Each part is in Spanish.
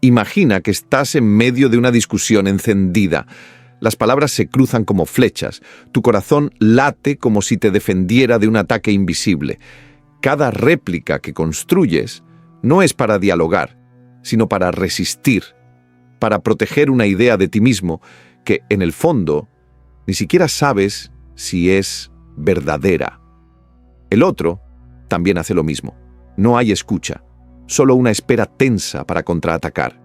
Imagina que estás en medio de una discusión encendida. Las palabras se cruzan como flechas. Tu corazón late como si te defendiera de un ataque invisible. Cada réplica que construyes no es para dialogar, sino para resistir, para proteger una idea de ti mismo que, en el fondo, ni siquiera sabes si es verdadera. El otro también hace lo mismo. No hay escucha, solo una espera tensa para contraatacar.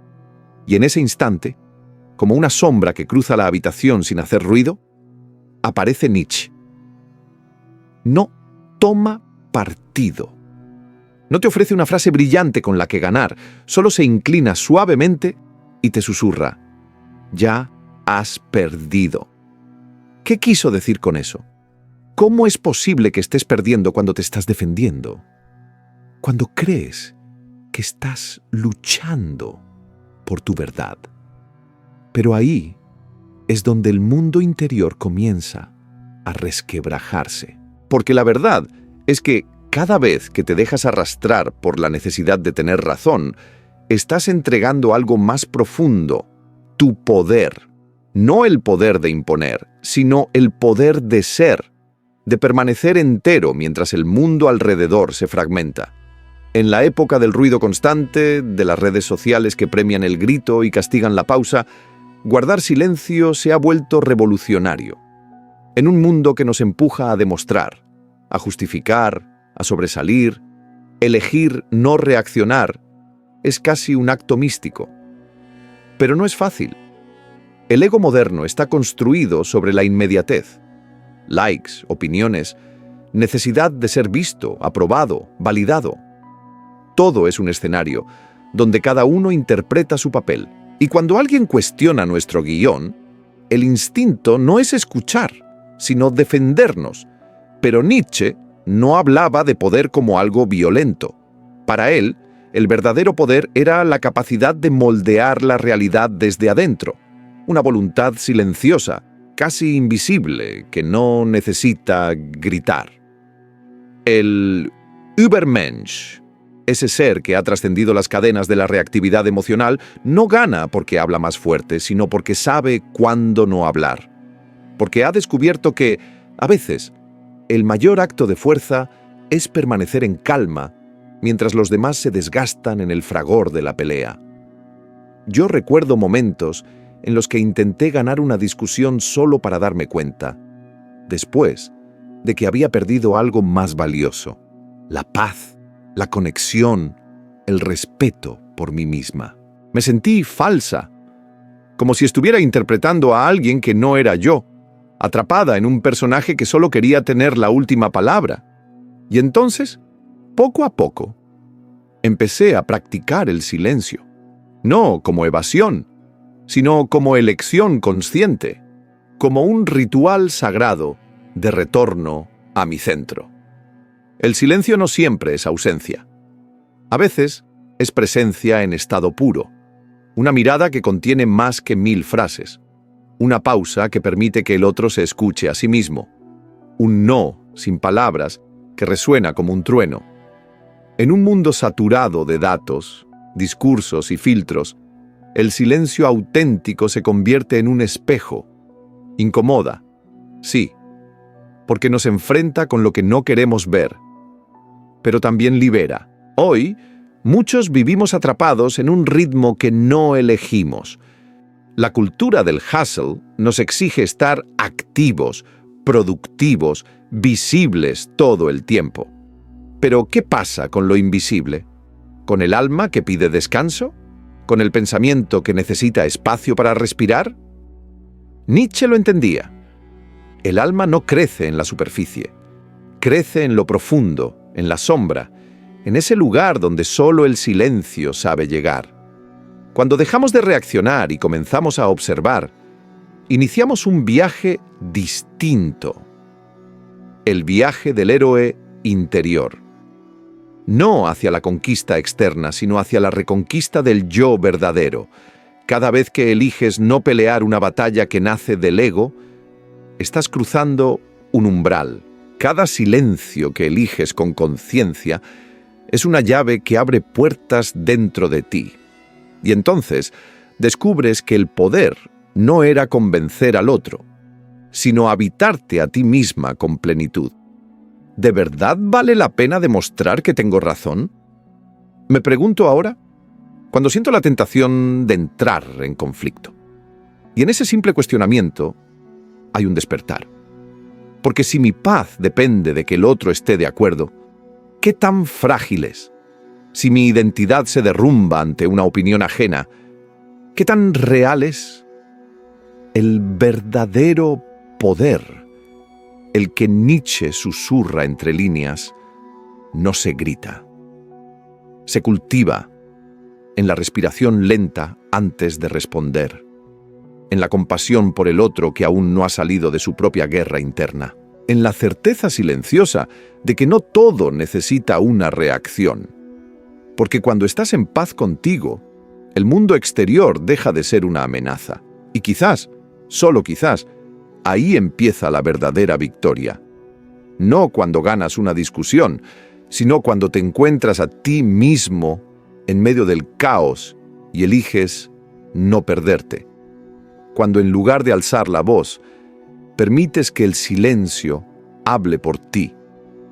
Y en ese instante, como una sombra que cruza la habitación sin hacer ruido, aparece Nietzsche. No toma partido. No te ofrece una frase brillante con la que ganar, solo se inclina suavemente y te susurra: ya has perdido. ¿Qué quiso decir con eso? ¿Cómo es posible que estés perdiendo cuando te estás defendiendo? Cuando crees que estás luchando por tu verdad. Pero ahí es donde el mundo interior comienza a resquebrajarse. Porque la verdad es que cada vez que te dejas arrastrar por la necesidad de tener razón, estás entregando algo más profundo, tu poder. No el poder de imponer, sino el poder de ser, de permanecer entero mientras el mundo alrededor se fragmenta. En la época del ruido constante, de las redes sociales que premian el grito y castigan la pausa, guardar silencio se ha vuelto revolucionario. En un mundo que nos empuja a demostrar, a justificar, a sobresalir, elegir no reaccionar es casi un acto místico. Pero no es fácil. El ego moderno está construido sobre la inmediatez. Likes, opiniones, necesidad de ser visto, aprobado, validado. Todo es un escenario donde cada uno interpreta su papel. Y cuando alguien cuestiona nuestro guión, el instinto no es escuchar, sino defendernos. Pero Nietzsche no hablaba de poder como algo violento. Para él, el verdadero poder era la capacidad de moldear la realidad desde adentro. Una voluntad silenciosa, casi invisible, que no necesita gritar. El Übermensch, ese ser que ha trascendido las cadenas de la reactividad emocional, no gana porque habla más fuerte, sino porque sabe cuándo no hablar. Porque ha descubierto que, a veces, el mayor acto de fuerza es permanecer en calma mientras los demás se desgastan en el fragor de la pelea. Yo recuerdo momentos en los que intenté ganar una discusión solo para darme cuenta, después, de que había perdido algo más valioso: la paz, la conexión, el respeto por mí misma. Me sentí falsa, como si estuviera interpretando a alguien que no era yo, atrapada en un personaje que solo quería tener la última palabra. Y entonces, poco a poco, empecé a practicar el silencio, no como evasión, sino como elección consciente, como un ritual sagrado de retorno a mi centro. El silencio no siempre es ausencia. A veces es presencia en estado puro, una mirada que contiene más que 1000 frases, una pausa que permite que el otro se escuche a sí mismo, un no sin palabras que resuena como un trueno. En un mundo saturado de datos, discursos y filtros, el silencio auténtico se convierte en un espejo. Incomoda, sí, porque nos enfrenta con lo que no queremos ver, pero también libera. Hoy, muchos vivimos atrapados en un ritmo que no elegimos. La cultura del hustle nos exige estar activos, productivos, visibles todo el tiempo. Pero, ¿qué pasa con lo invisible? ¿Con el alma que pide descanso? ¿Con el pensamiento que necesita espacio para respirar? Nietzsche lo entendía. El alma no crece en la superficie, crece en lo profundo, en la sombra, en ese lugar donde solo el silencio sabe llegar. Cuando dejamos de reaccionar y comenzamos a observar, iniciamos un viaje distinto. El viaje del héroe interior. No hacia la conquista externa, sino hacia la reconquista del yo verdadero. Cada vez que eliges no pelear una batalla que nace del ego, estás cruzando un umbral. Cada silencio que eliges con conciencia es una llave que abre puertas dentro de ti. Y entonces descubres que el poder no era convencer al otro, sino habitarte a ti misma con plenitud. ¿De verdad vale la pena demostrar que tengo razón? Me pregunto ahora, cuando siento la tentación de entrar en conflicto. Y en ese simple cuestionamiento hay un despertar. Porque si mi paz depende de que el otro esté de acuerdo, ¿qué tan frágil es? Si mi identidad se derrumba ante una opinión ajena, ¿qué tan real es? El verdadero poder, el que Nietzsche susurra entre líneas, no se grita. Se cultiva en la respiración lenta antes de responder, en la compasión por el otro que aún no ha salido de su propia guerra interna, en la certeza silenciosa de que no todo necesita una reacción. Porque cuando estás en paz contigo, el mundo exterior deja de ser una amenaza. Y quizás, solo quizás, ahí empieza la verdadera victoria. No cuando ganas una discusión, sino cuando te encuentras a ti mismo en medio del caos y eliges no perderte. Cuando en lugar de alzar la voz, permites que el silencio hable por ti,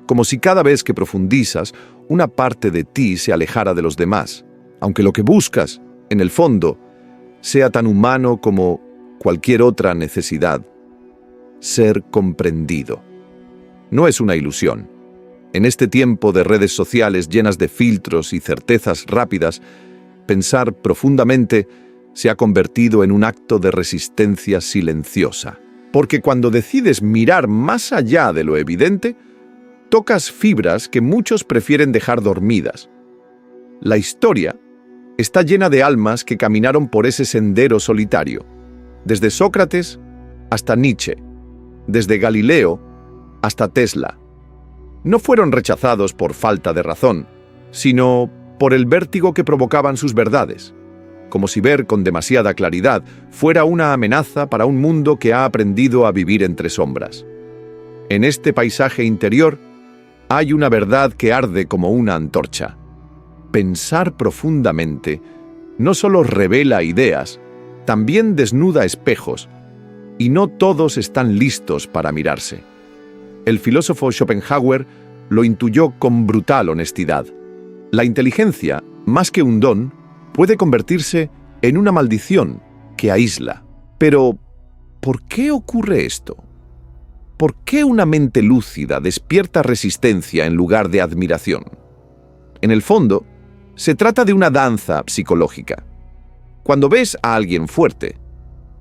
como si cada vez que profundizas, una parte de ti se alejara de los demás, aunque lo que buscas, en el fondo, sea tan humano como cualquier otra necesidad: ser comprendido. No es una ilusión. En este tiempo de redes sociales llenas de filtros y certezas rápidas, pensar profundamente se ha convertido en un acto de resistencia silenciosa. Porque cuando decides mirar más allá de lo evidente, tocas fibras que muchos prefieren dejar dormidas. La historia está llena de almas que caminaron por ese sendero solitario, desde Sócrates hasta Nietzsche, desde Galileo hasta Tesla. No fueron rechazados por falta de razón, sino por el vértigo que provocaban sus verdades, como si ver con demasiada claridad fuera una amenaza para un mundo que ha aprendido a vivir entre sombras. En este paisaje interior hay una verdad que arde como una antorcha. Pensar profundamente no solo revela ideas, también desnuda espejos, y no todos están listos para mirarse. El filósofo Schopenhauer lo intuyó con brutal honestidad. La inteligencia, más que un don, puede convertirse en una maldición que aísla. Pero, ¿por qué ocurre esto? ¿Por qué una mente lúcida despierta resistencia en lugar de admiración? En el fondo, se trata de una danza psicológica. Cuando ves a alguien fuerte,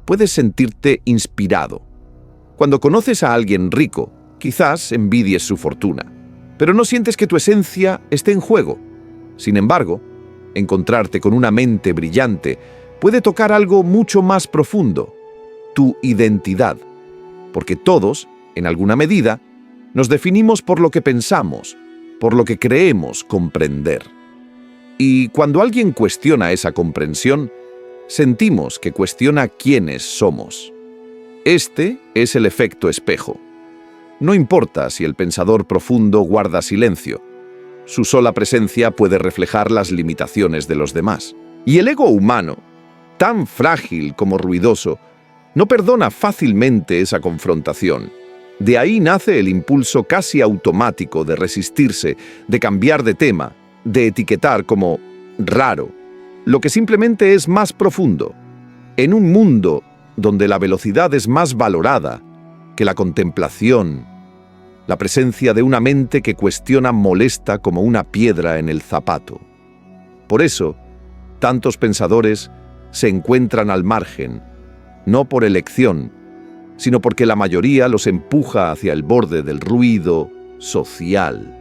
puedes sentirte inspirado. Cuando conoces a alguien rico, quizás envidies su fortuna, pero no sientes que tu esencia esté en juego. Sin embargo, encontrarte con una mente brillante puede tocar algo mucho más profundo: tu identidad. Porque todos, en alguna medida, nos definimos por lo que pensamos, por lo que creemos comprender. Y cuando alguien cuestiona esa comprensión, sentimos que cuestiona quiénes somos. Este es el efecto espejo. No importa si el pensador profundo guarda silencio, su sola presencia puede reflejar las limitaciones de los demás. Y el ego humano, tan frágil como ruidoso, no perdona fácilmente esa confrontación. De ahí nace el impulso casi automático de resistirse, de cambiar de tema, de etiquetar como raro lo que simplemente es más profundo. En un mundo donde la velocidad es más valorada que la contemplación, la presencia de una mente que cuestiona molesta como una piedra en el zapato. Por eso, tantos pensadores se encuentran al margen, no por elección, sino porque la mayoría los empuja hacia el borde del ruido social.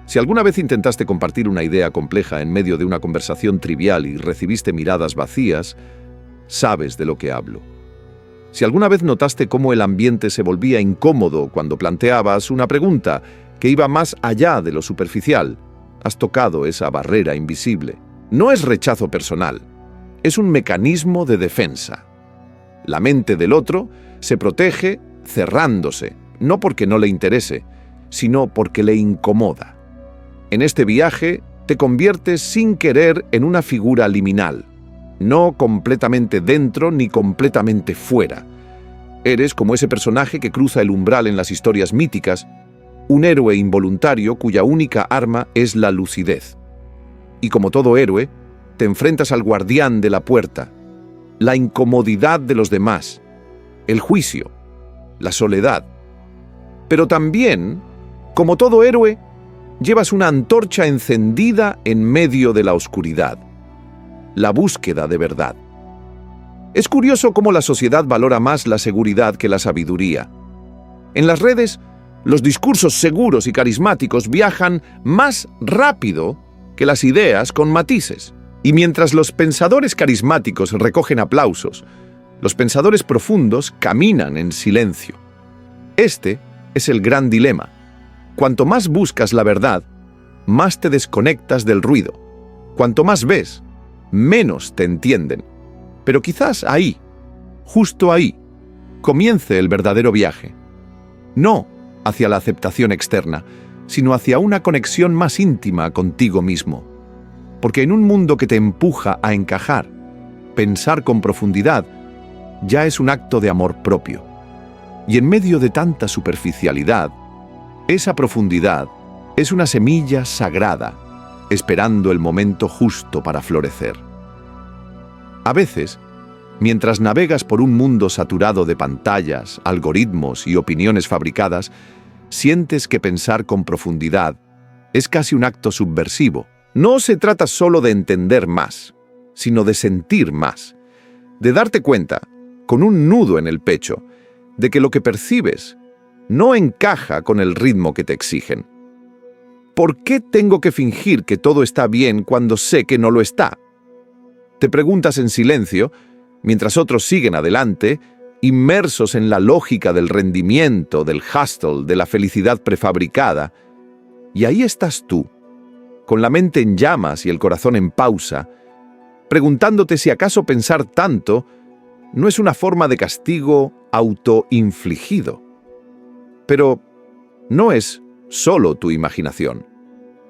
Si alguna vez intentaste compartir una idea compleja en medio de una conversación trivial y recibiste miradas vacías, sabes de lo que hablo. Si alguna vez notaste cómo el ambiente se volvía incómodo cuando planteabas una pregunta que iba más allá de lo superficial, has tocado esa barrera invisible. No es rechazo personal, es un mecanismo de defensa. La mente del otro se protege cerrándose, no porque no le interese, sino porque le incomoda. En este viaje te conviertes sin querer en una figura liminal, no completamente dentro ni completamente fuera. Eres como ese personaje que cruza el umbral en las historias míticas, un héroe involuntario cuya única arma es la lucidez. Y como todo héroe, te enfrentas al guardián de la puerta, la incomodidad de los demás, el juicio, la soledad. Pero también, como todo héroe, llevas una antorcha encendida en medio de la oscuridad, la búsqueda de verdad. Es curioso cómo la sociedad valora más la seguridad que la sabiduría. En las redes, los discursos seguros y carismáticos viajan más rápido que las ideas con matices. Y mientras los pensadores carismáticos recogen aplausos, los pensadores profundos caminan en silencio. Este es el gran dilema. Cuanto más buscas la verdad, más te desconectas del ruido. Cuanto más ves, menos te entienden. Pero quizás ahí, justo ahí, comience el verdadero viaje. No hacia la aceptación externa, sino hacia una conexión más íntima contigo mismo. Porque en un mundo que te empuja a encajar, pensar con profundidad, ya es un acto de amor propio. Y en medio de tanta superficialidad, esa profundidad es una semilla sagrada, esperando el momento justo para florecer. A veces, mientras navegas por un mundo saturado de pantallas, algoritmos y opiniones fabricadas, sientes que pensar con profundidad es casi un acto subversivo. No se trata solo de entender más, sino de sentir más, de darte cuenta, con un nudo en el pecho, de que lo que percibes no encaja con el ritmo que te exigen. ¿Por qué tengo que fingir que todo está bien cuando sé que no lo está? Te preguntas en silencio, mientras otros siguen adelante, inmersos en la lógica del rendimiento, del hustle, de la felicidad prefabricada. Y ahí estás tú, con la mente en llamas y el corazón en pausa, preguntándote si acaso pensar tanto no es una forma de castigo autoinfligido. Pero no es solo tu imaginación.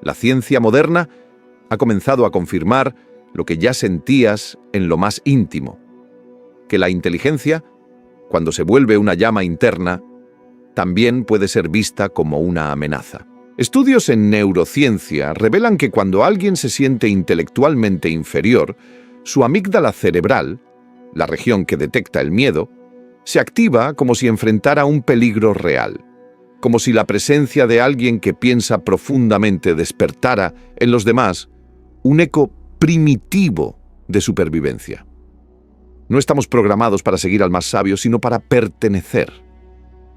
La ciencia moderna ha comenzado a confirmar lo que ya sentías en lo más íntimo, que la inteligencia, cuando se vuelve una llama interna, también puede ser vista como una amenaza. Estudios en neurociencia revelan que cuando alguien se siente intelectualmente inferior, su amígdala cerebral, la región que detecta el miedo, se activa como si enfrentara un peligro real, como si la presencia de alguien que piensa profundamente despertara en los demás un eco primitivo de supervivencia. No estamos programados para seguir al más sabio, sino para pertenecer.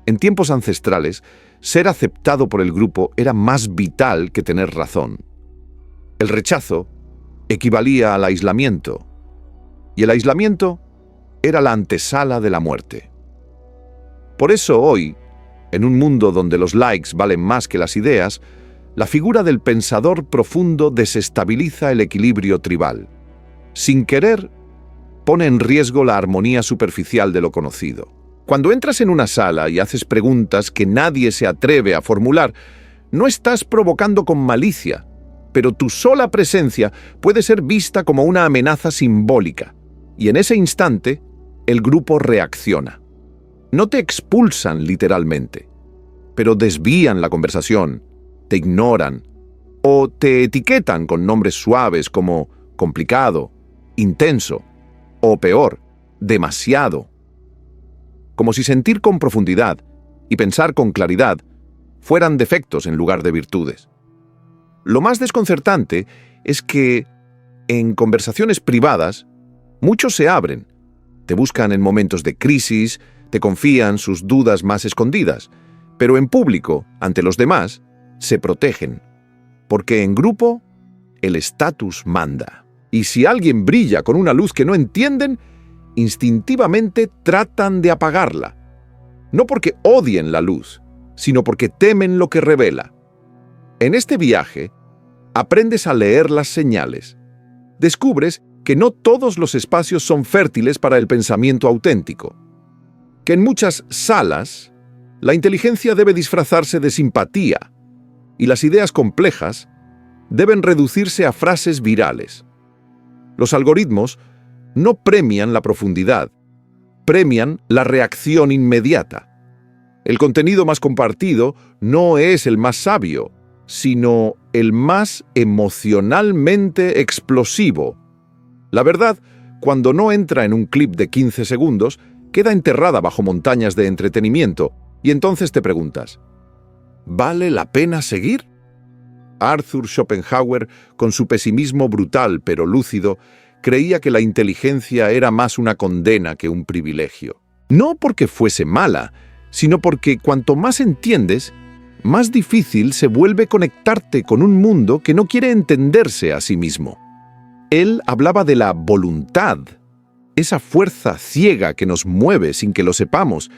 En tiempos ancestrales, ser aceptado por el grupo era más vital que tener razón. El rechazo equivalía al aislamiento, y el aislamiento era la antesala de la muerte. Por eso hoy, en un mundo donde los likes valen más que las ideas, la figura del pensador profundo desestabiliza el equilibrio tribal. Sin querer, pone en riesgo la armonía superficial de lo conocido. Cuando entras en una sala y haces preguntas que nadie se atreve a formular, no estás provocando con malicia, pero tu sola presencia puede ser vista como una amenaza simbólica, y en ese instante, el grupo reacciona. No te expulsan literalmente, pero desvían la conversación, te ignoran o te etiquetan con nombres suaves como complicado, intenso o peor, demasiado. Como si sentir con profundidad y pensar con claridad fueran defectos en lugar de virtudes. Lo más desconcertante es que, en conversaciones privadas, muchos se abren, te buscan en momentos de crisis, te confían sus dudas más escondidas, pero en público, ante los demás, se protegen, porque en grupo el estatus manda. Y si alguien brilla con una luz que no entienden, instintivamente tratan de apagarla. No porque odien la luz, sino porque temen lo que revela. En este viaje, aprendes a leer las señales. Descubres que no todos los espacios son fértiles para el pensamiento auténtico. Que en muchas salas, la inteligencia debe disfrazarse de simpatía y las ideas complejas deben reducirse a frases virales. Los algoritmos no premian la profundidad, premian la reacción inmediata. El contenido más compartido no es el más sabio, sino el más emocionalmente explosivo. La verdad, cuando no entra en un clip de 15 segundos, queda enterrada bajo montañas de entretenimiento, y entonces te preguntas, ¿vale la pena seguir? Arthur Schopenhauer, con su pesimismo brutal pero lúcido, creía que la inteligencia era más una condena que un privilegio. No porque fuese mala, sino porque cuanto más entiendes, más difícil se vuelve conectarte con un mundo que no quiere entenderse a sí mismo. Él hablaba de la voluntad, esa fuerza ciega que nos mueve sin que lo sepamos,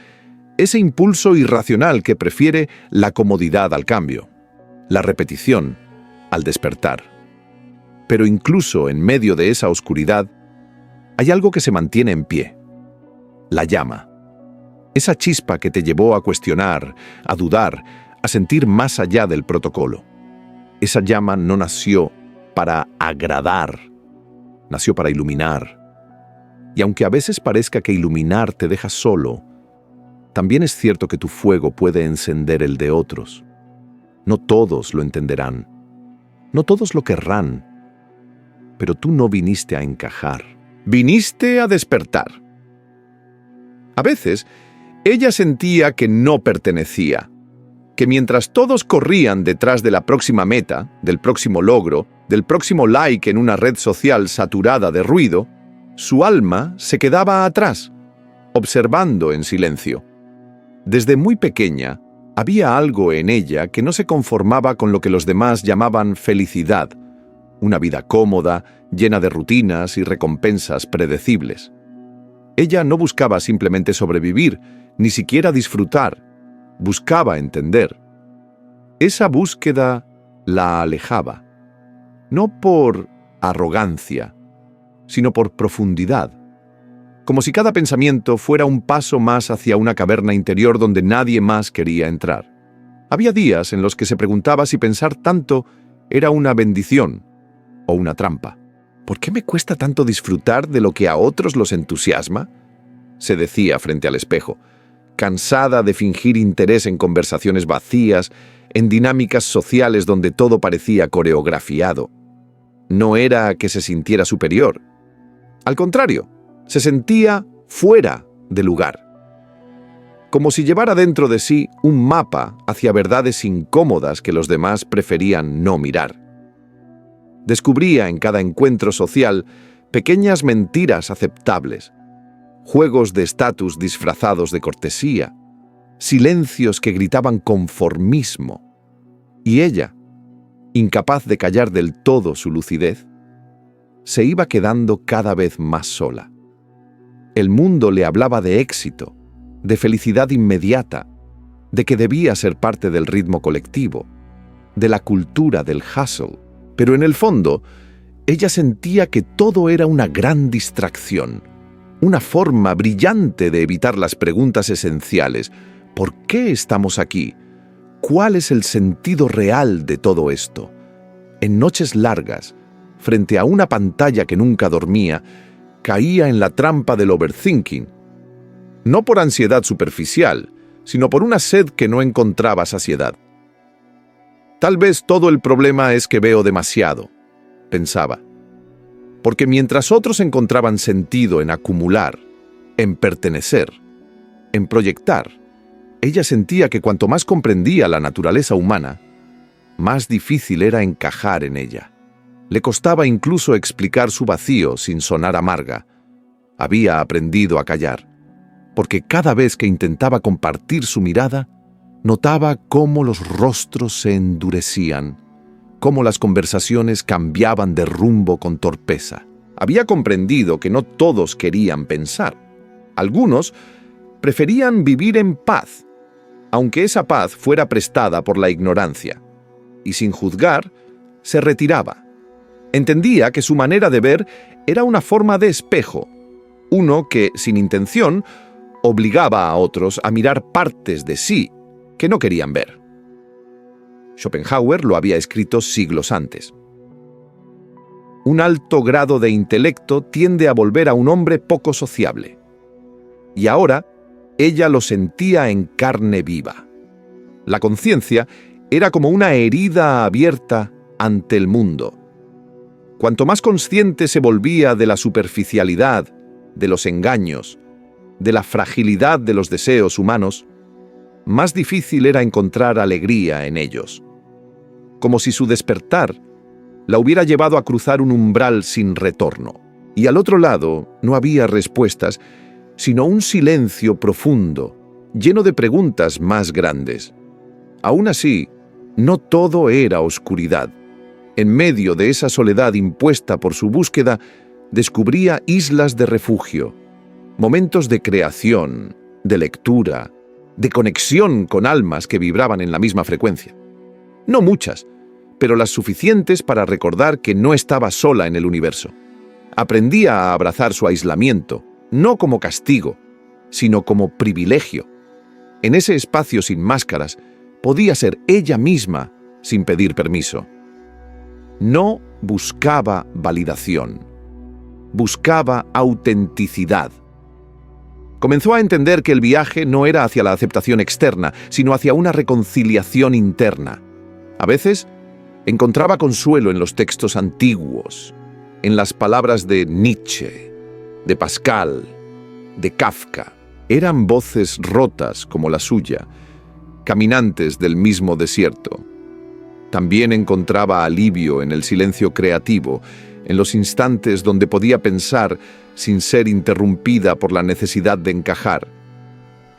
ese impulso irracional que prefiere la comodidad al cambio, la repetición al despertar. Pero incluso en medio de esa oscuridad, hay algo que se mantiene en pie: la llama. Esa chispa que te llevó a cuestionar, a dudar, a sentir más allá del protocolo. Esa llama no nació para agradar, nació para iluminar. Y aunque a veces parezca que iluminar te deja solo, también es cierto que tu fuego puede encender el de otros. No todos lo entenderán, no todos lo querrán, pero tú no viniste a encajar, viniste a despertar. A veces, ella sentía que no pertenecía, que mientras todos corrían detrás de la próxima meta, del próximo logro, del próximo like en una red social saturada de ruido, su alma se quedaba atrás, observando en silencio. Desde muy pequeña, había algo en ella que no se conformaba con lo que los demás llamaban felicidad, una vida cómoda, llena de rutinas y recompensas predecibles. Ella no buscaba simplemente sobrevivir, ni siquiera disfrutar, buscaba entender. Esa búsqueda la alejaba, no por arrogancia, sino por profundidad, como si cada pensamiento fuera un paso más hacia una caverna interior donde nadie más quería entrar. Había días en los que se preguntaba si pensar tanto era una bendición o una trampa. ¿Por qué me cuesta tanto disfrutar de lo que a otros los entusiasma?, se decía frente al espejo, cansada de fingir interés en conversaciones vacías, en dinámicas sociales donde todo parecía coreografiado. No era que se sintiera superior. Al contrario, se sentía fuera de lugar. Como si llevara dentro de sí un mapa hacia verdades incómodas que los demás preferían no mirar. Descubría en cada encuentro social pequeñas mentiras aceptables, juegos de estatus disfrazados de cortesía, silencios que gritaban conformismo. Y ella, incapaz de callar del todo su lucidez, se iba quedando cada vez más sola. El mundo le hablaba de éxito, de felicidad inmediata, de que debía ser parte del ritmo colectivo, de la cultura del hustle. Pero en el fondo, ella sentía que todo era una gran distracción, una forma brillante de evitar las preguntas esenciales. ¿Por qué estamos aquí? ¿Cuál es el sentido real de todo esto? En noches largas, frente a una pantalla que nunca dormía, caía en la trampa del overthinking. No por ansiedad superficial, sino por una sed que no encontraba saciedad. Tal vez todo el problema es que veo demasiado, pensaba. Porque mientras otros encontraban sentido en acumular, en pertenecer, en proyectar, ella sentía que cuanto más comprendía la naturaleza humana, más difícil era encajar en ella. Le costaba incluso explicar su vacío sin sonar amarga. Había aprendido a callar, porque cada vez que intentaba compartir su mirada, notaba cómo los rostros se endurecían, cómo las conversaciones cambiaban de rumbo con torpeza. Había comprendido que no todos querían pensar. Algunos preferían vivir en paz, aunque esa paz fuera prestada por la ignorancia. Y sin juzgar, se retiraba. Entendía que su manera de ver era una forma de espejo, uno que, sin intención, obligaba a otros a mirar partes de sí que no querían ver. Schopenhauer lo había escrito siglos antes. Un alto grado de intelecto tiende a volver a un hombre poco sociable. Y ahora ella lo sentía en carne viva. La conciencia era como una herida abierta ante el mundo. Cuanto más consciente se volvía de la superficialidad, de los engaños, de la fragilidad de los deseos humanos, más difícil era encontrar alegría en ellos. Como si su despertar la hubiera llevado a cruzar un umbral sin retorno. Y al otro lado no había respuestas, sino un silencio profundo, lleno de preguntas más grandes. Aún así, no todo era oscuridad. En medio de esa soledad impuesta por su búsqueda, descubría islas de refugio, momentos de creación, de lectura, de conexión con almas que vibraban en la misma frecuencia. No muchas, pero las suficientes para recordar que no estaba sola en el universo. Aprendía a abrazar su aislamiento, no como castigo, sino como privilegio. En ese espacio sin máscaras, podía ser ella misma sin pedir permiso. No buscaba validación, buscaba autenticidad. Comenzó a entender que el viaje no era hacia la aceptación externa, sino hacia una reconciliación interna. A veces, encontraba consuelo en los textos antiguos, en las palabras de Nietzsche, de Pascal, de Kafka. Eran voces rotas como la suya, caminantes del mismo desierto. También encontraba alivio en el silencio creativo, en los instantes donde podía pensar sin ser interrumpida por la necesidad de encajar.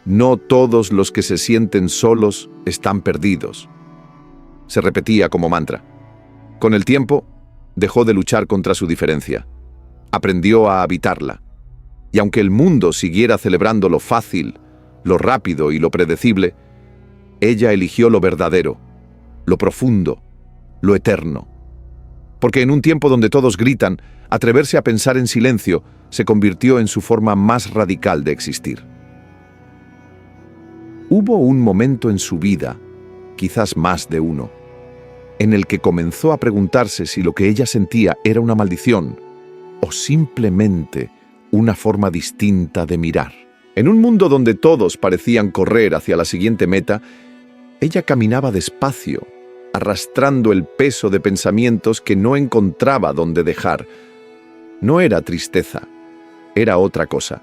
No todos los que se sienten solos están perdidos. Se repetía como mantra. Con el tiempo, dejó de luchar contra su diferencia. Aprendió a habitarla. Y aunque el mundo siguiera celebrando lo fácil, lo rápido y lo predecible, ella eligió lo verdadero, lo profundo, lo eterno. Porque en un tiempo donde todos gritan, atreverse a pensar en silencio se convirtió en su forma más radical de existir. Hubo un momento en su vida, quizás más de uno, en el que comenzó a preguntarse si lo que ella sentía era una maldición o simplemente una forma distinta de mirar. En un mundo donde todos parecían correr hacia la siguiente meta, ella caminaba despacio, arrastrando el peso de pensamientos que no encontraba dónde dejar. No era tristeza, era otra cosa.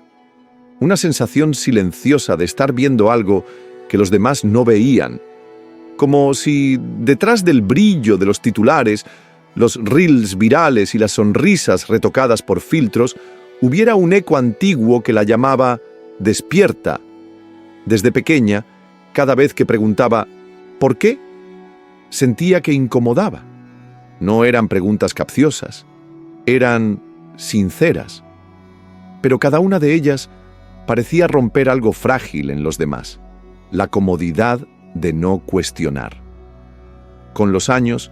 Una sensación silenciosa de estar viendo algo que los demás no veían. Como si detrás del brillo de los titulares, los reels virales y las sonrisas retocadas por filtros, hubiera un eco antiguo que la llamaba «despierta». Desde pequeña, cada vez que preguntaba «¿por qué?», sentía que incomodaba. No eran preguntas capciosas, eran sinceras. Pero cada una de ellas parecía romper algo frágil en los demás, la comodidad de no cuestionar. Con los años,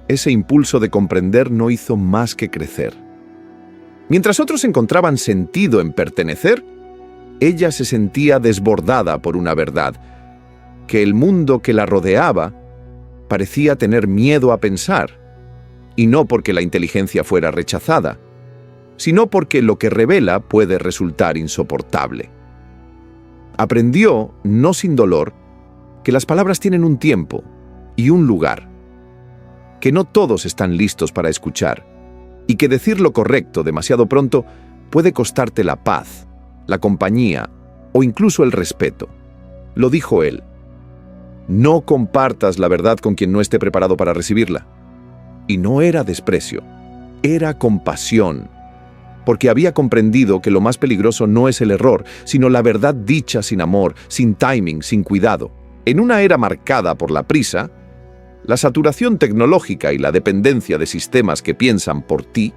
ese impulso de comprender no hizo más que crecer. Mientras otros encontraban sentido en pertenecer, ella se sentía desbordada por una verdad, que el mundo que la rodeaba parecía tener miedo a pensar, y no porque la inteligencia fuera rechazada, sino porque lo que revela puede resultar insoportable. Aprendió, no sin dolor, que las palabras tienen un tiempo y un lugar, que no todos están listos para escuchar, y que decir lo correcto demasiado pronto puede costarte la paz, la compañía o incluso el respeto. Lo dijo él. No compartas la verdad con quien no esté preparado para recibirla. Y no era desprecio, era compasión, porque había comprendido que lo más peligroso no es el error, sino la verdad dicha sin amor, sin timing, sin cuidado. En una era marcada por la prisa, la saturación tecnológica y la dependencia de sistemas que piensan por ti,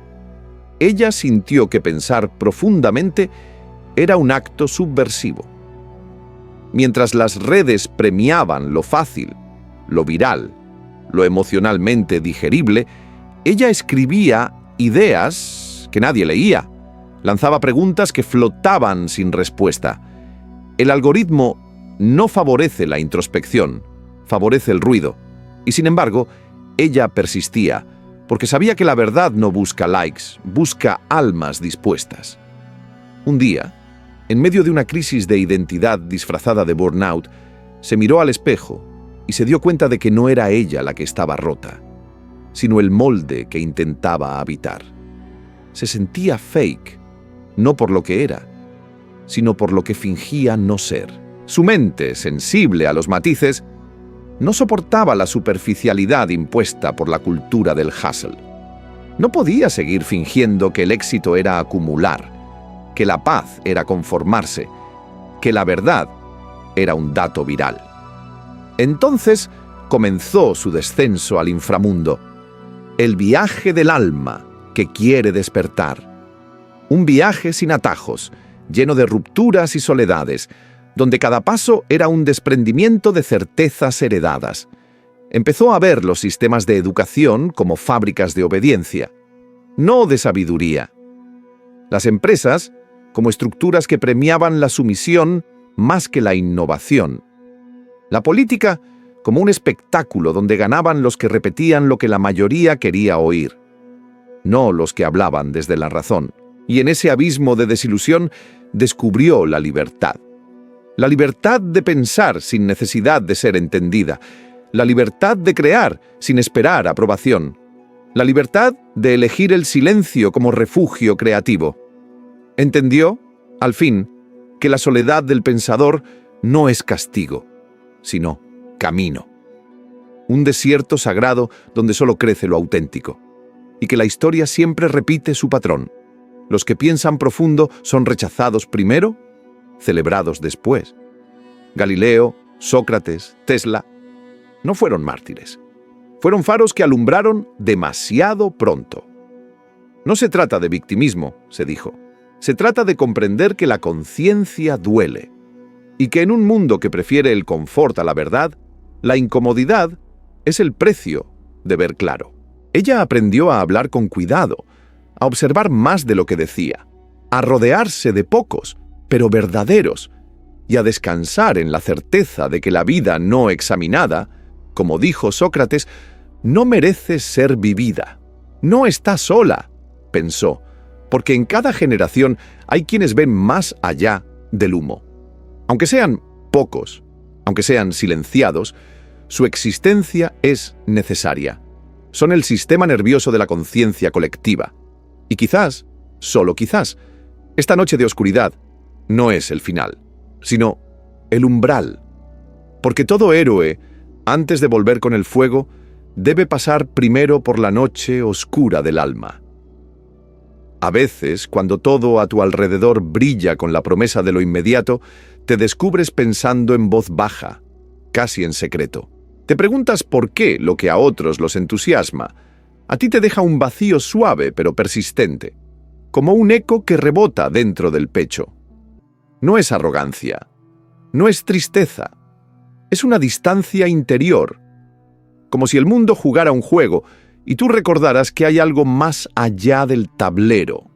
ella sintió que pensar profundamente era un acto subversivo. Mientras las redes premiaban lo fácil, lo viral, lo emocionalmente digerible, ella escribía ideas que nadie leía, lanzaba preguntas que flotaban sin respuesta. El algoritmo no favorece la introspección, favorece el ruido. Y sin embargo, ella persistía, porque sabía que la verdad no busca likes, busca almas dispuestas. Un día, en medio de una crisis de identidad disfrazada de burnout, se miró al espejo y se dio cuenta de que no era ella la que estaba rota, sino el molde que intentaba habitar. Se sentía fake, no por lo que era, sino por lo que fingía no ser. Su mente, sensible a los matices, no soportaba la superficialidad impuesta por la cultura del hustle. No podía seguir fingiendo que el éxito era acumular, que la paz era conformarse, que la verdad era un dato viral. Entonces comenzó su descenso al inframundo, el viaje del alma que quiere despertar. Un viaje sin atajos, lleno de rupturas y soledades, donde cada paso era un desprendimiento de certezas heredadas. Empezó a ver los sistemas de educación como fábricas de obediencia, no de sabiduría. Las empresas como estructuras que premiaban la sumisión más que la innovación. La política como un espectáculo donde ganaban los que repetían lo que la mayoría quería oír, no los que hablaban desde la razón. Y en ese abismo de desilusión descubrió la libertad. La libertad de pensar sin necesidad de ser entendida. La libertad de crear sin esperar aprobación. La libertad de elegir el silencio como refugio creativo. Entendió, al fin, que la soledad del pensador no es castigo, sino camino. Un desierto sagrado donde solo crece lo auténtico. Y que la historia siempre repite su patrón. Los que piensan profundo son rechazados primero, celebrados después. Galileo, Sócrates, Tesla, no fueron mártires. Fueron faros que alumbraron demasiado pronto. No se trata de victimismo, se dijo. Se trata de comprender que la conciencia duele y que en un mundo que prefiere el confort a la verdad, la incomodidad es el precio de ver claro. Ella aprendió a hablar con cuidado, a observar más de lo que decía, a rodearse de pocos, pero verdaderos, y a descansar en la certeza de que la vida no examinada, como dijo Sócrates, no merece ser vivida. No está sola, pensó, porque en cada generación hay quienes ven más allá del humo. Aunque sean pocos, aunque sean silenciados, su existencia es necesaria. Son el sistema nervioso de la conciencia colectiva. Y quizás, solo quizás, esta noche de oscuridad no es el final, sino el umbral. Porque todo héroe, antes de volver con el fuego, debe pasar primero por la noche oscura del alma. A veces, cuando todo a tu alrededor brilla con la promesa de lo inmediato, te descubres pensando en voz baja, casi en secreto. Te preguntas por qué lo que a otros los entusiasma, a ti te deja un vacío suave pero persistente, como un eco que rebota dentro del pecho. No es arrogancia, no es tristeza, es una distancia interior, como si el mundo jugara un juego y tú recordaras que hay algo más allá del tablero.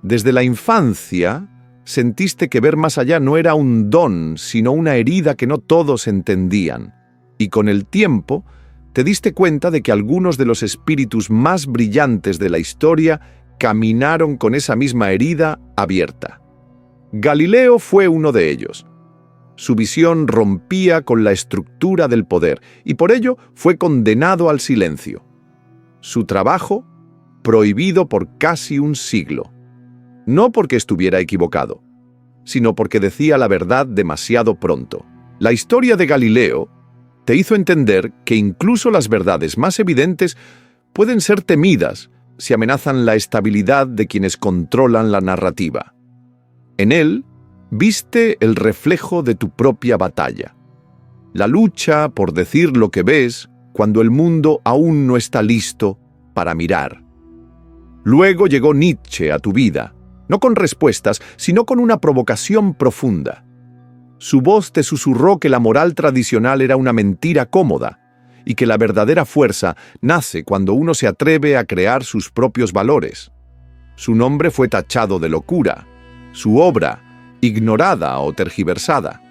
Desde la infancia sentiste que ver más allá no era un don, sino una herida que no todos entendían. Y con el tiempo te diste cuenta de que algunos de los espíritus más brillantes de la historia caminaron con esa misma herida abierta. Galileo fue uno de ellos. Su visión rompía con la estructura del poder y por ello fue condenado al silencio. Su trabajo, prohibido por casi un siglo. No porque estuviera equivocado, sino porque decía la verdad demasiado pronto. La historia de Galileo te hizo entender que incluso las verdades más evidentes pueden ser temidas si amenazan la estabilidad de quienes controlan la narrativa. En él, viste el reflejo de tu propia batalla. La lucha por decir lo que ves cuando el mundo aún no está listo para mirar. Luego llegó Nietzsche a tu vida, no con respuestas, sino con una provocación profunda. Su voz te susurró que la moral tradicional era una mentira cómoda y que la verdadera fuerza nace cuando uno se atreve a crear sus propios valores. Su nombre fue tachado de locura, su obra ignorada o tergiversada.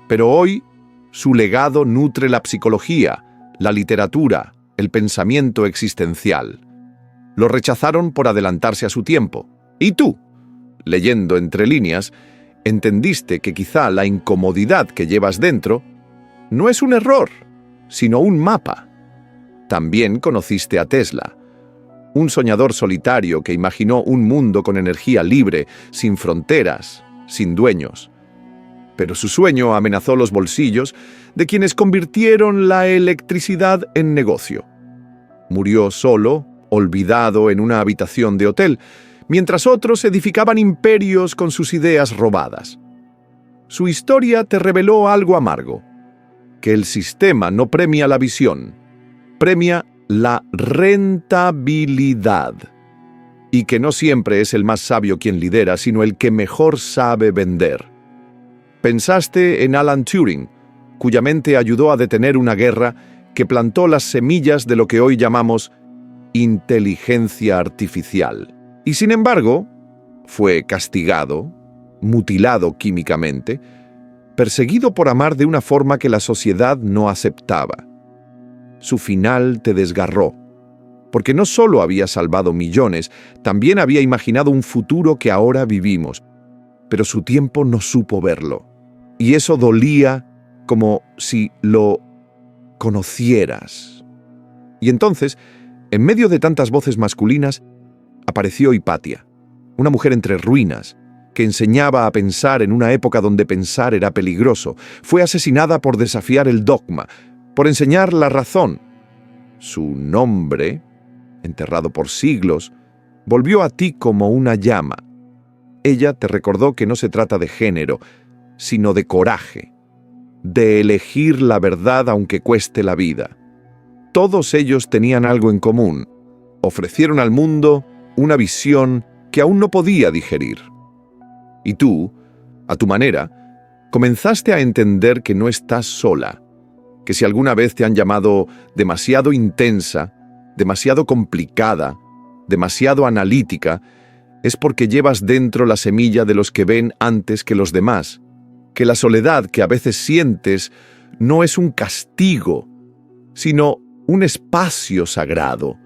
Pero hoy, su legado nutre la psicología, la literatura, el pensamiento existencial. Lo rechazaron por adelantarse a su tiempo. Y tú, leyendo entre líneas, entendiste que quizá la incomodidad que llevas dentro no es un error, sino un mapa. También conociste a Tesla, un soñador solitario que imaginó un mundo con energía libre, sin fronteras, sin dueños. Pero su sueño amenazó los bolsillos de quienes convirtieron la electricidad en negocio. Murió solo, olvidado en una habitación de hotel, mientras otros edificaban imperios con sus ideas robadas. Su historia te reveló algo amargo, que el sistema no premia la visión, premia la rentabilidad, y que no siempre es el más sabio quien lidera, sino el que mejor sabe vender. Pensaste en Alan Turing, cuya mente ayudó a detener una guerra que plantó las semillas de lo que hoy llamamos inteligencia artificial. Y sin embargo, fue castigado, mutilado químicamente, perseguido por amar de una forma que la sociedad no aceptaba. Su final te desgarró, porque no solo había salvado millones, también había imaginado un futuro que ahora vivimos, pero su tiempo no supo verlo. Y eso dolía como si lo conocieras. Y entonces, en medio de tantas voces masculinas, apareció Hipatia, una mujer entre ruinas, que enseñaba a pensar en una época donde pensar era peligroso. Fue asesinada por desafiar el dogma, por enseñar la razón. Su nombre, enterrado por siglos, volvió a ti como una llama. Ella te recordó que no se trata de género, sino de coraje, de elegir la verdad aunque cueste la vida. Todos ellos tenían algo en común. Ofrecieron al mundo una visión que aún no podía digerir. Y tú, a tu manera, comenzaste a entender que no estás sola, que si alguna vez te han llamado demasiado intensa, demasiado complicada, demasiado analítica, es porque llevas dentro la semilla de los que ven antes que los demás, que la soledad que a veces sientes no es un castigo, sino un espacio sagrado,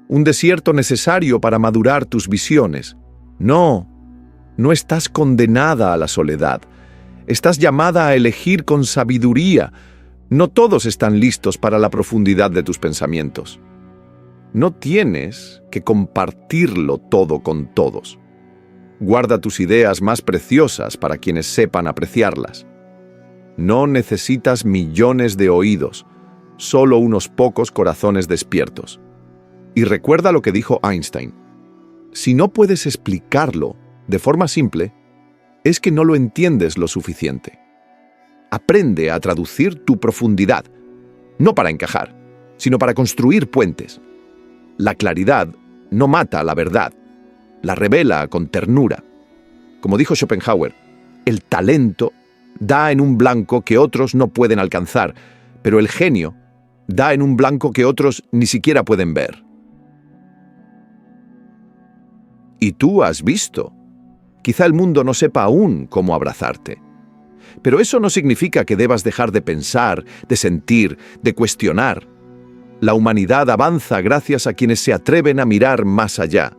un desierto necesario para madurar tus visiones. No estás condenada a la soledad. Estás llamada a elegir con sabiduría. No todos están listos para la profundidad de tus pensamientos. No tienes que compartirlo todo con todos. Guarda tus ideas más preciosas para quienes sepan apreciarlas. No necesitas millones de oídos, solo unos pocos corazones despiertos. Y recuerda lo que dijo Einstein. Si no puedes explicarlo de forma simple, es que no lo entiendes lo suficiente. Aprende a traducir tu profundidad, no para encajar, sino para construir puentes. La claridad no mata a la verdad, la revela con ternura. Como dijo Schopenhauer, el talento da en un blanco que otros no pueden alcanzar, pero el genio da en un blanco que otros ni siquiera pueden ver. Y tú has visto. Quizá el mundo no sepa aún cómo abrazarte. Pero eso no significa que debas dejar de pensar, de sentir, de cuestionar. La humanidad avanza gracias a quienes se atreven a mirar más allá,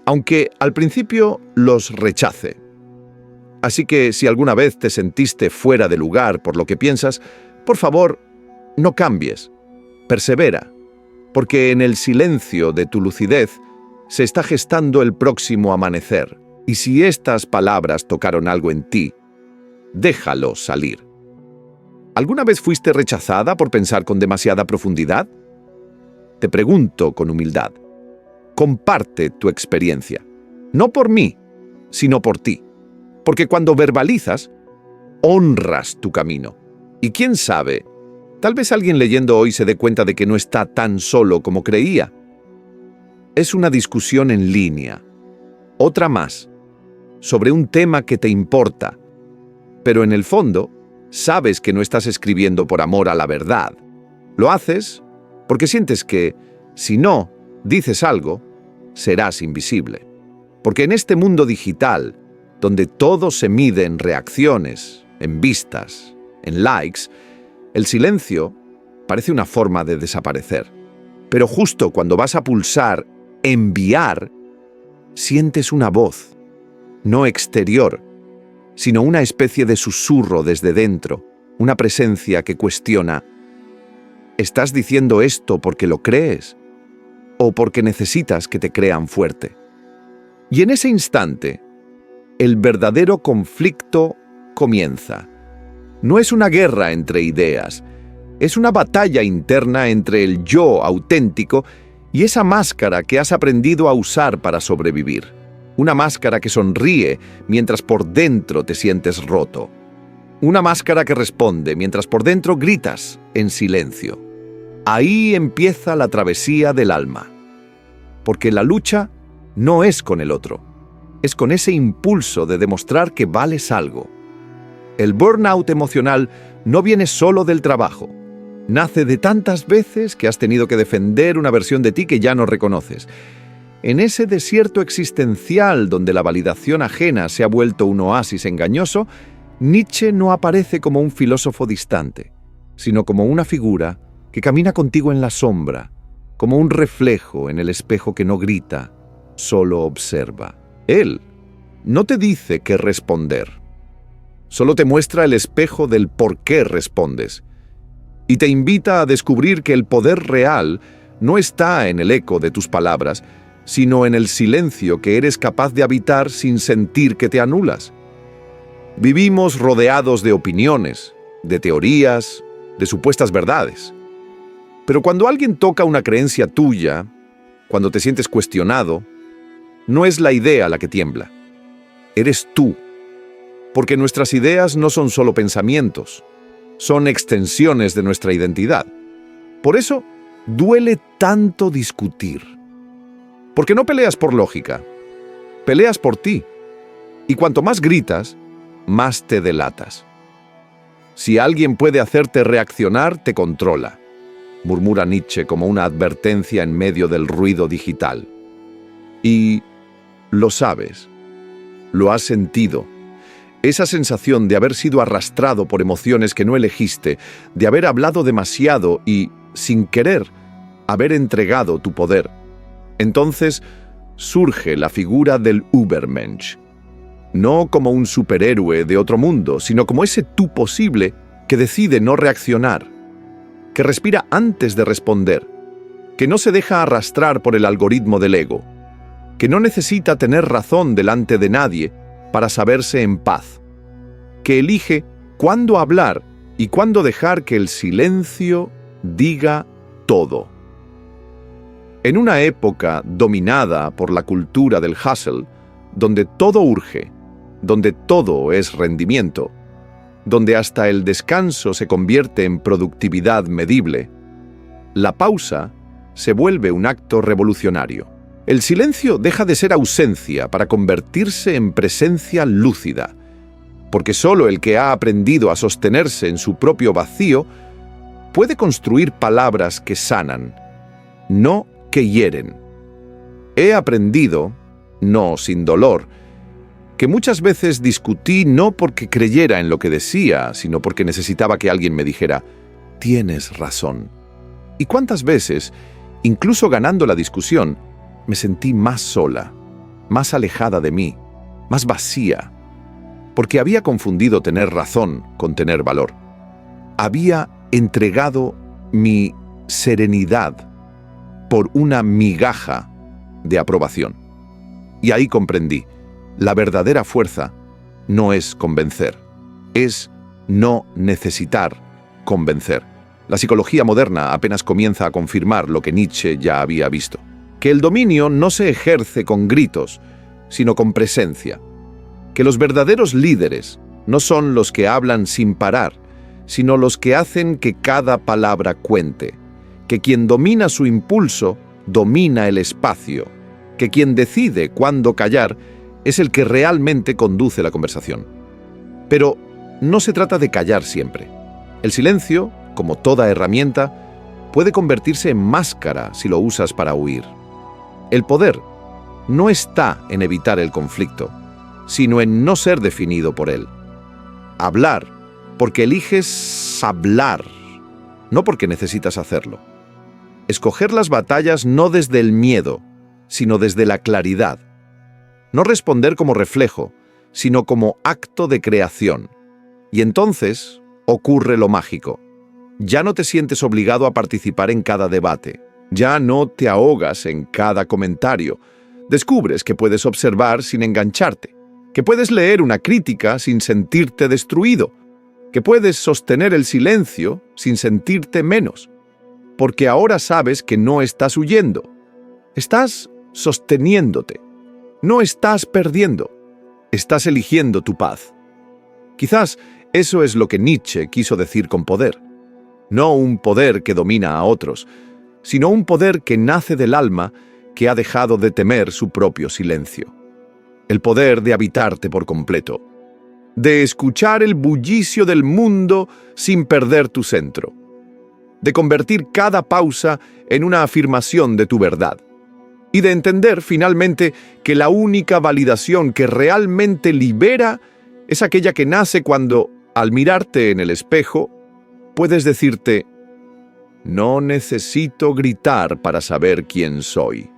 aunque al principio los rechace. Así que si alguna vez te sentiste fuera de lugar por lo que piensas, por favor, no cambies, persevera, porque en el silencio de tu lucidez se está gestando el próximo amanecer. Y si estas palabras tocaron algo en ti, déjalo salir. ¿Alguna vez fuiste rechazada por pensar con demasiada profundidad? Te pregunto con humildad. Comparte tu experiencia. No por mí, sino por ti. Porque cuando verbalizas, honras tu camino. Y quién sabe, tal vez alguien leyendo hoy se dé cuenta de que no está tan solo como creía. Es una discusión en línea. Otra más, sobre un tema que te importa. Pero en el fondo, sabes que no estás escribiendo por amor a la verdad. Lo haces porque sientes que, si no dices algo, serás invisible. Porque en este mundo digital, donde todo se mide en reacciones, en vistas, en likes, el silencio parece una forma de desaparecer. Pero justo cuando vas a pulsar enviar, sientes una voz, no exterior, sino una especie de susurro desde dentro, una presencia que cuestiona: ¿estás diciendo esto porque lo crees o porque necesitas que te crean fuerte? Y en ese instante, el verdadero conflicto comienza. No es una guerra entre ideas, es una batalla interna entre el yo auténtico y esa máscara que has aprendido a usar para sobrevivir. Una máscara que sonríe mientras por dentro te sientes roto. Una máscara que responde mientras por dentro gritas en silencio. Ahí empieza la travesía del alma. Porque la lucha no es con el otro, es con ese impulso de demostrar que vales algo. El burnout emocional no viene solo del trabajo. Nace de tantas veces que has tenido que defender una versión de ti que ya no reconoces. En ese desierto existencial donde la validación ajena se ha vuelto un oasis engañoso, Nietzsche no aparece como un filósofo distante, sino como una figura que camina contigo en la sombra, como un reflejo en el espejo que no grita, solo observa. Él no te dice qué responder, solo te muestra el espejo del por qué respondes y te invita a descubrir que el poder real no está en el eco de tus palabras, sino en el silencio que eres capaz de habitar sin sentir que te anulas. Vivimos rodeados de opiniones, de teorías, de supuestas verdades. Pero cuando alguien toca una creencia tuya, cuando te sientes cuestionado, no es la idea la que tiembla. Eres tú. Porque nuestras ideas no son solo pensamientos, son extensiones de nuestra identidad. Por eso, duele tanto discutir. Porque no peleas por lógica, peleas por ti. Y cuanto más gritas, más te delatas. Si alguien puede hacerte reaccionar, te controla, murmura Nietzsche como una advertencia en medio del ruido digital. Y lo sabes, lo has sentido. Esa sensación de haber sido arrastrado por emociones que no elegiste, de haber hablado demasiado y, sin querer, haber entregado tu poder. Entonces surge la figura del Übermensch. No como un superhéroe de otro mundo, sino como ese tú posible que decide no reaccionar, que respira antes de responder, que no se deja arrastrar por el algoritmo del ego, que no necesita tener razón delante de nadie para saberse en paz, que elige cuándo hablar y cuándo dejar que el silencio diga todo. En una época dominada por la cultura del hustle, donde todo urge, donde todo es rendimiento, donde hasta el descanso se convierte en productividad medible, la pausa se vuelve un acto revolucionario. El silencio deja de ser ausencia para convertirse en presencia lúcida, porque solo el que ha aprendido a sostenerse en su propio vacío puede construir palabras que sanan, no que hieren. He aprendido, no sin dolor, que muchas veces discutí no porque creyera en lo que decía, sino porque necesitaba que alguien me dijera: tienes razón. ¿Y cuántas veces, incluso ganando la discusión, me sentí más sola, más alejada de mí, más vacía, porque había confundido tener razón con tener valor. Había entregado mi serenidad por una migaja de aprobación. Y ahí comprendí, la verdadera fuerza no es convencer, es no necesitar convencer. La psicología moderna apenas comienza a confirmar lo que Nietzsche ya había visto: que el dominio no se ejerce con gritos, sino con presencia. Que los verdaderos líderes no son los que hablan sin parar, sino los que hacen que cada palabra cuente. Que quien domina su impulso, domina el espacio. Que quien decide cuándo callar es el que realmente conduce la conversación. Pero no se trata de callar siempre. El silencio, como toda herramienta, puede convertirse en máscara si lo usas para huir. El poder no está en evitar el conflicto, sino en no ser definido por él. Hablar porque eliges hablar, no porque necesitas hacerlo. Escoger las batallas no desde el miedo, sino desde la claridad. No responder como reflejo, sino como acto de creación. Y entonces ocurre lo mágico. Ya no te sientes obligado a participar en cada debate. Ya no te ahogas en cada comentario. Descubres que puedes observar sin engancharte, que puedes leer una crítica sin sentirte destruido, que puedes sostener el silencio sin sentirte menos, porque ahora sabes que no estás huyendo. Estás sosteniéndote. No estás perdiendo. Estás eligiendo tu paz. Quizás eso es lo que Nietzsche quiso decir con poder. No un poder que domina a otros, sino un poder que nace del alma que ha dejado de temer su propio silencio. El poder de habitarte por completo, de escuchar el bullicio del mundo sin perder tu centro, de convertir cada pausa en una afirmación de tu verdad, y de entender finalmente que la única validación que realmente libera es aquella que nace cuando, al mirarte en el espejo, puedes decirte: no necesito gritar para saber quién soy.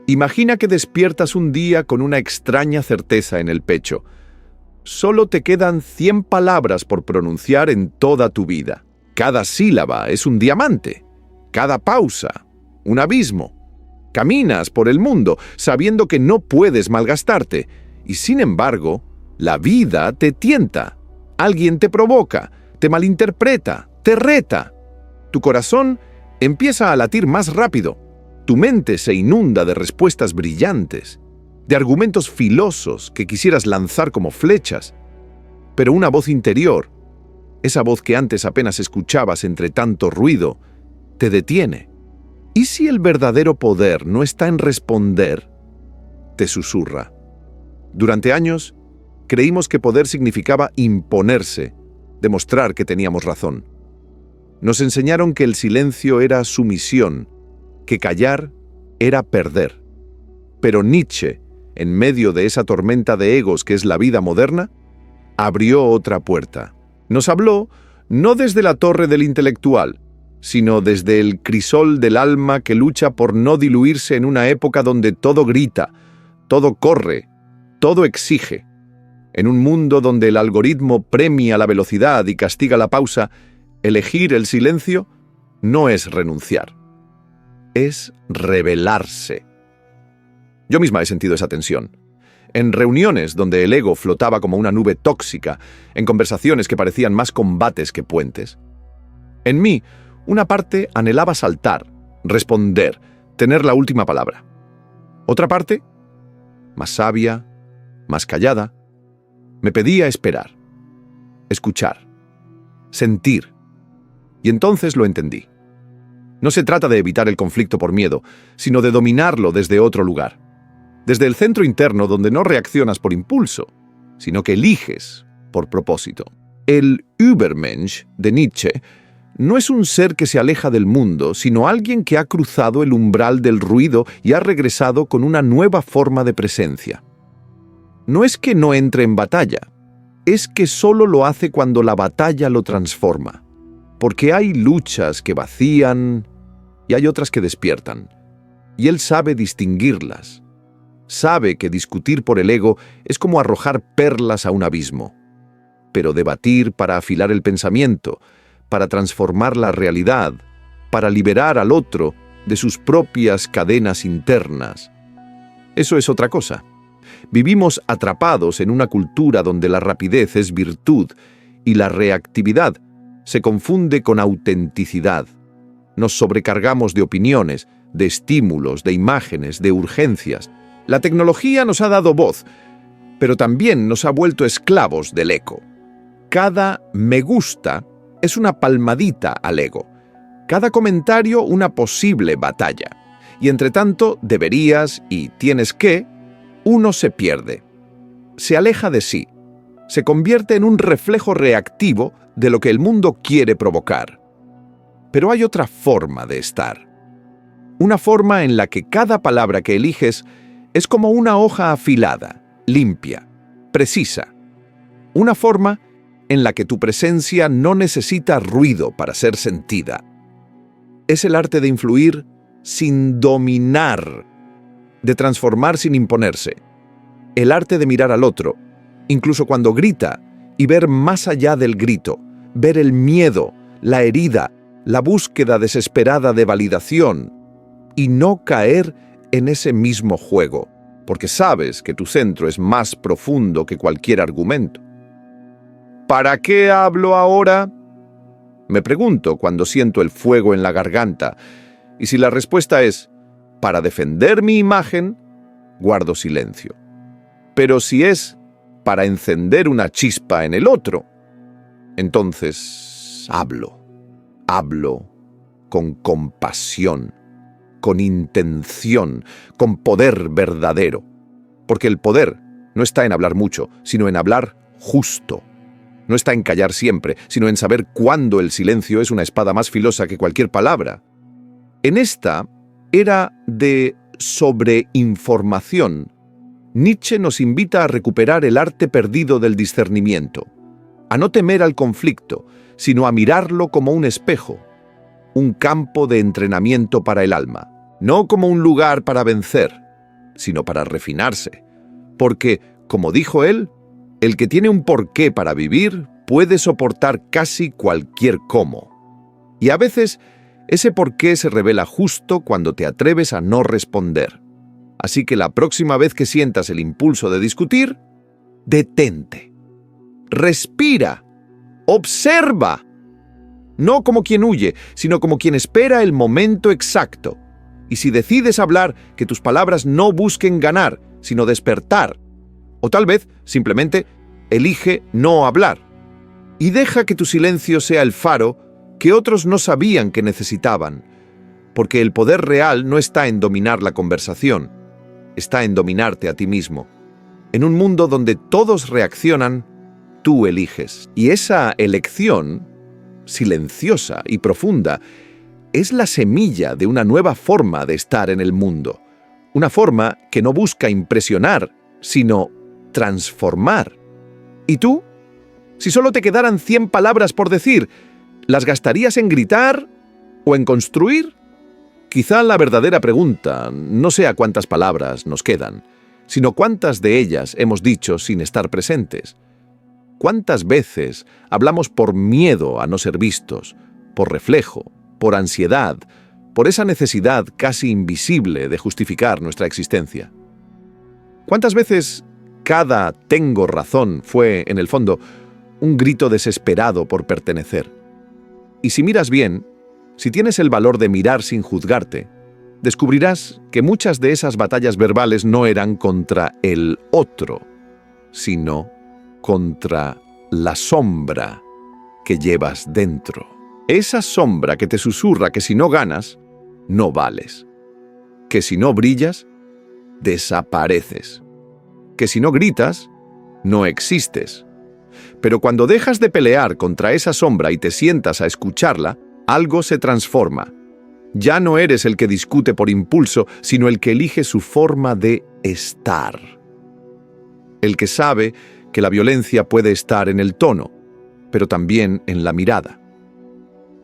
Imagina que despiertas un día con una extraña certeza en el pecho. Solo te quedan 100 palabras por pronunciar en toda tu vida. Cada sílaba es un diamante, cada pausa, un abismo. Caminas por el mundo sabiendo que no puedes malgastarte, y sin embargo, la vida te tienta. Alguien te provoca, te malinterpreta, te reta. Tu corazón empieza a latir más rápido. Tu mente se inunda de respuestas brillantes, de argumentos filosos que quisieras lanzar como flechas. Pero una voz interior, esa voz que antes apenas escuchabas entre tanto ruido, te detiene. ¿Y si el verdadero poder no está en responder?, te susurra. Durante años, creímos que poder significaba imponerse, demostrar que teníamos razón. Nos enseñaron que el silencio era sumisión, que callar era perder. Pero Nietzsche, en medio de esa tormenta de egos que es la vida moderna, abrió otra puerta. Nos habló no desde la torre del intelectual, sino desde el crisol del alma que lucha por no diluirse en una época donde todo grita, todo corre, todo exige. En un mundo donde el algoritmo premia la velocidad y castiga la pausa, elegir el silencio no es renunciar, es rebelarse. Yo misma he sentido esa tensión. En reuniones donde el ego flotaba como una nube tóxica, en conversaciones que parecían más combates que puentes. En mí, una parte anhelaba saltar, responder, tener la última palabra. Otra parte, más sabia, más callada, me pedía esperar, escuchar, sentir. Y entonces lo entendí. No se trata de evitar el conflicto por miedo, sino de dominarlo desde otro lugar. Desde el centro interno donde no reaccionas por impulso, sino que eliges por propósito. El Übermensch de Nietzsche no es un ser que se aleja del mundo, sino alguien que ha cruzado el umbral del ruido y ha regresado con una nueva forma de presencia. No es que no entre en batalla, es que solo lo hace cuando la batalla lo transforma. Porque hay luchas que vacían y hay otras que despiertan. Y él sabe distinguirlas. Sabe que discutir por el ego es como arrojar perlas a un abismo. Pero debatir para afilar el pensamiento, para transformar la realidad, para liberar al otro de sus propias cadenas internas, eso es otra cosa. Vivimos atrapados en una cultura donde la rapidez es virtud y la reactividad se confunde con autenticidad. Nos sobrecargamos de opiniones, de estímulos, de imágenes, de urgencias. La tecnología nos ha dado voz, pero también nos ha vuelto esclavos del eco. Cada me gusta es una palmadita al ego. Cada comentario una posible batalla. Y entre tanto, deberías y tienes que, uno se pierde. Se aleja de sí. Se convierte en un reflejo reactivo de lo que el mundo quiere provocar. Pero hay otra forma de estar. Una forma en la que cada palabra que eliges es como una hoja afilada, limpia, precisa. Una forma en la que tu presencia no necesita ruido para ser sentida. Es el arte de influir sin dominar, de transformar sin imponerse. El arte de mirar al otro, incluso cuando grita, y ver más allá del grito, ver el miedo, la herida, la búsqueda desesperada de validación, y no caer en ese mismo juego, porque sabes que tu centro es más profundo que cualquier argumento. ¿Para qué hablo ahora? Me pregunto cuando siento el fuego en la garganta, y si la respuesta es para defender mi imagen, guardo silencio. Pero si es para encender una chispa en el otro, entonces hablo con compasión, con intención, con poder verdadero. Porque el poder no está en hablar mucho, sino en hablar justo. No está en callar siempre, sino en saber cuándo el silencio es una espada más filosa que cualquier palabra. En esta era de sobreinformación, Nietzsche nos invita a recuperar el arte perdido del discernimiento, a no temer al conflicto, sino a mirarlo como un espejo, un campo de entrenamiento para el alma, no como un lugar para vencer, sino para refinarse. Porque, como dijo él, el que tiene un porqué para vivir puede soportar casi cualquier cómo. Y a veces, ese porqué se revela justo cuando te atreves a no responder. Así que la próxima vez que sientas el impulso de discutir, detente. Respira. Observa. No como quien huye, sino como quien espera el momento exacto. Y si decides hablar, que tus palabras no busquen ganar, sino despertar. O tal vez, simplemente, elige no hablar. Y deja que tu silencio sea el faro que otros no sabían que necesitaban. Porque el poder real no está en dominar la conversación, está en dominarte a ti mismo. En un mundo donde todos reaccionan, tú eliges. Y esa elección, silenciosa y profunda, es la semilla de una nueva forma de estar en el mundo. Una forma que no busca impresionar, sino transformar. ¿Y tú? Si solo te quedaran 100 palabras por decir, ¿las gastarías en gritar o en construir? Quizá la verdadera pregunta no sea cuántas palabras nos quedan, sino cuántas de ellas hemos dicho sin estar presentes. ¿Cuántas veces hablamos por miedo a no ser vistos, por reflejo, por ansiedad, por esa necesidad casi invisible de justificar nuestra existencia? ¿Cuántas veces cada tengo razón fue, en el fondo, un grito desesperado por pertenecer? Y si miras bien, si tienes el valor de mirar sin juzgarte, descubrirás que muchas de esas batallas verbales no eran contra el otro, sino contra la sombra que llevas dentro. Esa sombra que te susurra que si no ganas, no vales. Que si no brillas, desapareces. Que si no gritas, no existes. Pero cuando dejas de pelear contra esa sombra y te sientas a escucharla, algo se transforma. Ya no eres el que discute por impulso, sino el que elige su forma de estar. El que sabe que la violencia puede estar en el tono, pero también en la mirada.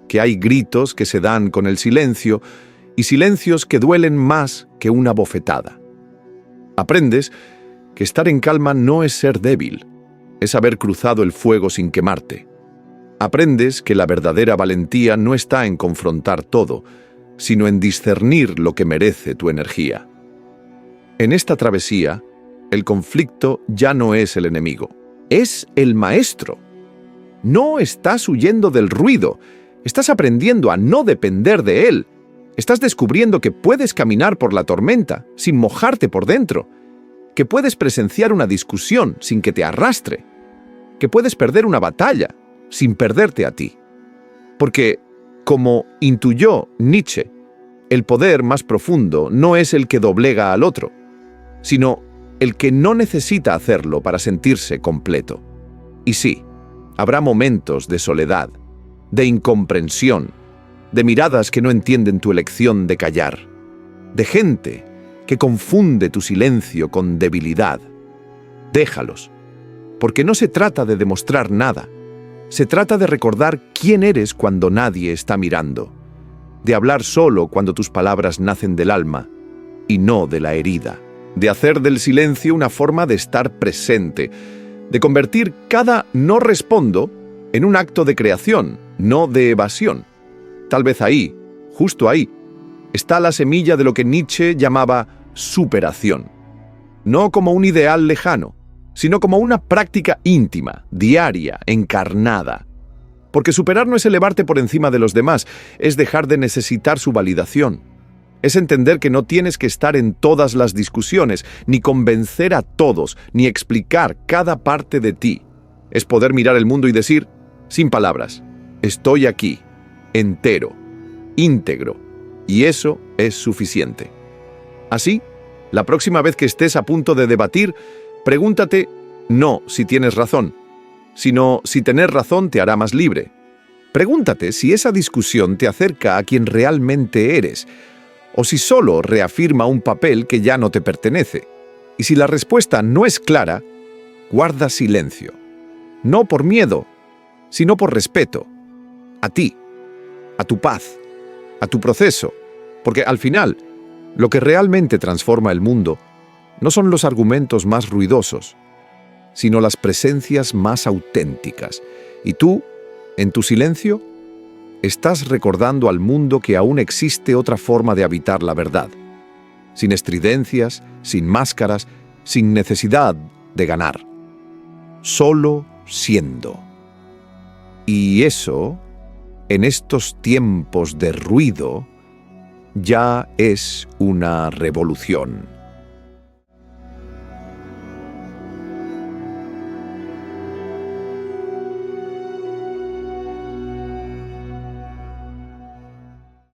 Que hay gritos que se dan con el silencio y silencios que duelen más que una bofetada. Aprendes que estar en calma no es ser débil, es haber cruzado el fuego sin quemarte. Aprendes que la verdadera valentía no está en confrontar todo, sino en discernir lo que merece tu energía. En esta travesía, el conflicto ya no es el enemigo, es el maestro. No estás huyendo del ruido, estás aprendiendo a no depender de él. Estás descubriendo que puedes caminar por la tormenta sin mojarte por dentro, que puedes presenciar una discusión sin que te arrastre, que puedes perder una batalla sin perderte a ti. Porque, como intuyó Nietzsche, el poder más profundo no es el que doblega al otro, sino el que no necesita hacerlo para sentirse completo. Y sí, habrá momentos de soledad, de incomprensión, de miradas que no entienden tu elección de callar, de gente que confunde tu silencio con debilidad. Déjalos, porque no se trata de demostrar nada. Se trata de recordar quién eres cuando nadie está mirando. de hablar solo cuando tus palabras nacen del alma y no de la herida, de hacer del silencio una forma de estar presente, de convertir cada no respondo en un acto de creación, no de evasión. Tal vez ahí, justo ahí, está la semilla de lo que Nietzsche llamaba superación. No como un ideal lejano, sino como una práctica íntima, diaria, encarnada. Porque superar no es elevarte por encima de los demás, es dejar de necesitar su validación. Es entender que no tienes que estar en todas las discusiones, ni convencer a todos, ni explicar cada parte de ti. Es poder mirar el mundo y decir, sin palabras, estoy aquí, entero, íntegro, y eso es suficiente. Así, la próxima vez que estés a punto de debatir, pregúntate no si tienes razón, sino si tener razón te hará más libre. Pregúntate si esa discusión te acerca a quien realmente eres, o si solo reafirma un papel que ya no te pertenece. Y si la respuesta no es clara, guarda silencio. No por miedo, sino por respeto. A ti, a tu paz, a tu proceso. Porque al final, lo que realmente transforma el mundo no son los argumentos más ruidosos, sino las presencias más auténticas. Y tú, en tu silencio, estás recordando al mundo que aún existe otra forma de habitar la verdad, sin estridencias, sin máscaras, sin necesidad de ganar, solo siendo. Y eso, en estos tiempos de ruido, ya es una revolución.